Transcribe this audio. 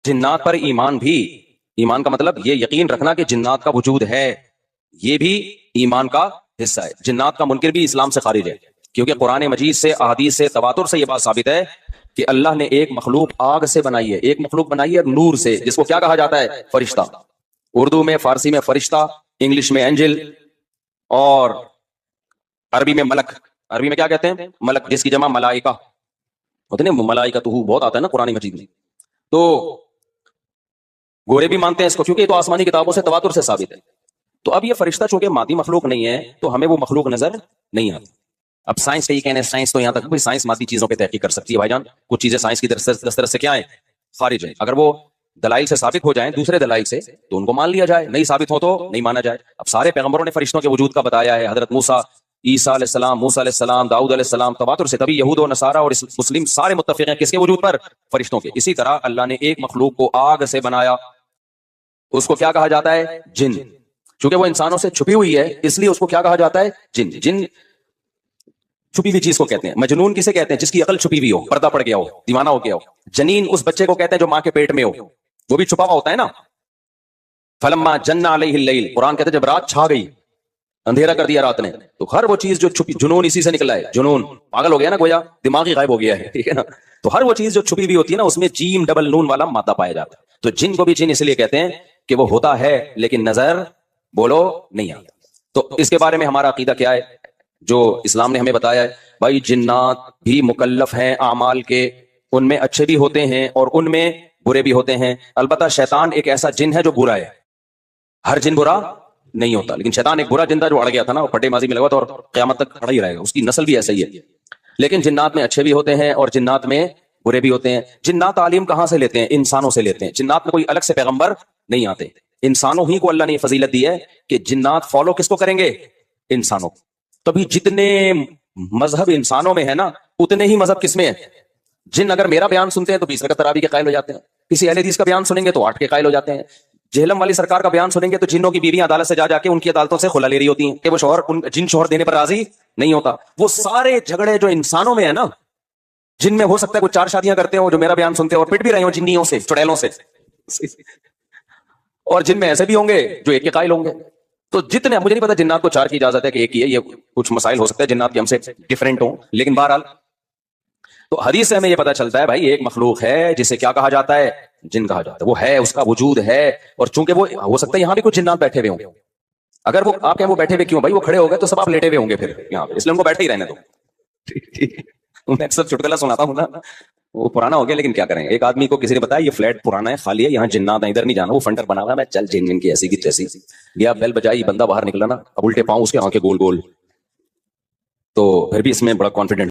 جنات پر ایمان بھی، ایمان کا مطلب یہ یقین رکھنا کہ جنات کا وجود ہے، یہ بھی ایمان کا حصہ ہے۔ جنات کا منکر بھی اسلام سے خارج ہے، کیونکہ قرآن مجید سے، احادیث سے، تواتر سے یہ بات ثابت ہے کہ اللہ نے ایک مخلوق آگ سے بنائی ہے، ایک مخلوق بنائی ہے نور سے، جس کو کیا کہا جاتا ہے؟ فرشتہ۔ اردو میں، فارسی میں فرشتہ، انگلش میں اینجل، اور عربی میں ملک۔ عربی میں کیا کہتے ہیں؟ ملک، جس کی جمع ملائکہ ہوتے ہیں، ملائکہ تو بہت آتا ہے نا قرآن مجید میں۔ تو گورے بھی مانتے ہیں اس کو، کیونکہ یہ تو آسمانی کتابوں سے، تواتر سے ثابت ہے۔ تو اب یہ فرشتہ چونکہ مادی مخلوق نہیں ہے تو ہمیں وہ مخلوق نظر نہیں آتی۔ اب سائنس کا یہ کہنا ہے، سائنس تو یہاں تک بھی سائنس مادی چیزوں پہ تحقیق کر سکتی ہے بھائی جان، کچھ چیزیں سائنس کی دسترس سے کیا ہیں؟ خارج ہیں۔ اگر وہ دلائل سے ثابت ہو جائیں، دوسرے دلائل سے، تو ان کو مان لیا جائے، نہیں ثابت ہو تو نہیں مانا جائے۔ اب سارے پیغمبروں نے فرشتوں کے وجود کا بتایا ہے، حضرت موسیٰ، عیسیٰ علیہ السلام، موسیٰ علیہ السلام، داؤد علیہ السلام، تواتر سے، تبھی یہود و نصارہ اور مسلم سارے متفق ہیں کس کے وجود پر؟ فرشتوں کے۔ اسی طرح اللہ نے ایک مخلوق کو آگ سے بنایا، اس کو کیا کہا جاتا ہے؟ جن۔ چونکہ وہ انسانوں سے چھپی ہوئی ہے اس لیے اس کو کیا کہا جاتا ہے؟ جن۔ جن چھپی ہوئی چیز کو کہتے ہیں۔ مجنون کسے کہتے ہیں؟ جس کی عقل چھپی ہوئی ہو، پردہ پڑ گیا ہو، دیوانہ ہو گیا ہو۔ جنین اس بچے کو کہتے ہیں جو ماں کے پیٹ میں ہو، وہ بھی چھپا ہوا ہوتا ہے نا۔ فلما جن علیہ اللیل، قرآن کہتے ہیں جب رات چھا گئی، اندھیرا کر دیا رات نے، تو ہر وہ چیز جو چھپی، جنون اسی سے نکلا ہے۔ جنون پاگل ہو گیا نا، گویا دماغ ہی غائب ہو گیا ہے، ٹھیک ہے نا۔ تو ہر وہ چیز جو چھپی ہوئی ہوتی ہے نا، اس میں جیم ڈبل نون والا مادہ پایا جاتا ہے۔ تو جن کو بھی جن اس لیے کہتے ہیں کہ وہ ہوتا ہے لیکن نظر بولو نہیں آتا۔ تو اس کے بارے میں ہمارا عقیدہ کیا ہے جو اسلام نے ہمیں بتایا ہے؟ بھائی جنات بھی مکلف ہیں اعمال کے، ان میں اچھے بھی ہوتے ہیں اور ان میں برے بھی ہوتے ہیں۔ البتہ شیطان ایک ایسا جن ہے جو برا ہے، ہر جن برا نہیں ہوتا، لیکن شیطان ایک برا جن تھا جو اڑ گیا تھا نا، وہ پھٹے ماضی میں لگا تھا اور قیامت تک کھڑا ہی رہے گا، اس کی نسل بھی ایسا ہی ہے۔ لیکن جنات میں اچھے بھی ہوتے ہیں اور جنات میں برے بھی ہوتے ہیں۔ جنات تعلیم کہاں سے لیتے ہیں؟ انسانوں سے لیتے ہیں۔ جنات میں کوئی الگ سے پیغمبر نہیں آتے، انسانوں ہی کو اللہ نے یہ فضیلت دی ہے کہ جنات فالو کس کو کریں گے؟ انسانوں کو۔ تبھی جتنے مذہب انسانوں میں ہے نا، اتنے ہی مذہب کس میں ہے؟ جن اگر میرا بیان سنتے ہیں تو 20 رکعت تراویح کے قائل ہو جاتے ہیں، کسی اہل حدیث کا بیان سنیں گے تو 8 کے قائل ہو جاتے ہیں، جہلم والی سرکار کا بیان سنیں گے تو جنوں کی بیویاں عدالت سے جا کے ان کی عدالتوں سے خلا لے رہی ہوتی ہیں کہ وہ شوہر جن شوہر دینے پر راضی نہیں ہوتا۔ وہ سارے جھگڑے جو انسانوں میں ہے نا، جن میں ہو سکتا ہے کوئی 4 شادیاں کرتے ہوں جو میرا بیان سنتے ہیں اور پٹ بھی رہے ہوں جنیوں سے، چڑیلوں سے، اور جن میں ایسے بھی ہوں گے جو ایک کے قائل ہوں گے۔ تو جتنے، مجھے نہیں پتا جنات کو 4 کی اجازت ہے کہ ایک ہی ہے، یہ کچھ مسائل ہو سکتے ہیں جنات کے ہم سے ڈیفرنٹ ہوں، لیکن بہرحال تو حدیث سے ہمیں یہ پتا چلتا ہے بھائی ایک مخلوق ہے جسے کیا کہا جاتا ہے؟ جن کہا جاتا ہے۔ وہ ہے، اس کا وجود ہے، اور چونکہ وہ ہو سکتا ہے یہاں بھی کچھ جنات بیٹھے ہوئے ہوں۔ اگر وہ آپ کہیں وہ بیٹھے ہوئے کیوں بھائی؟ وہ کھڑے ہو گئے تو سب آپ لیٹے ہوئے ہوں گے پھر یہاں پہ، اس لیے ان کو بیٹھے ہی رہنے دو۔ میں اکثر چٹکلا سناتا ہوں نا، وہ پرانا ہو گیا لیکن کیا کریں گے۔ ایک آدمی کو کسی نے بتایا یہ فلیٹ پرانا ہے، خالی ہے، یہاں جنات ہیں، ادھر نہیں جانا، وہ فنڈر بنا ہوا ہے۔ میں چل جن کی ایسی کی تیسی گیا، بیل بجائی، بندہ باہر نکلا نا، اب الٹے پاؤں اس کے آنکھیں گول گول، تو پھر بھی اس میں بڑا کانفیڈنٹ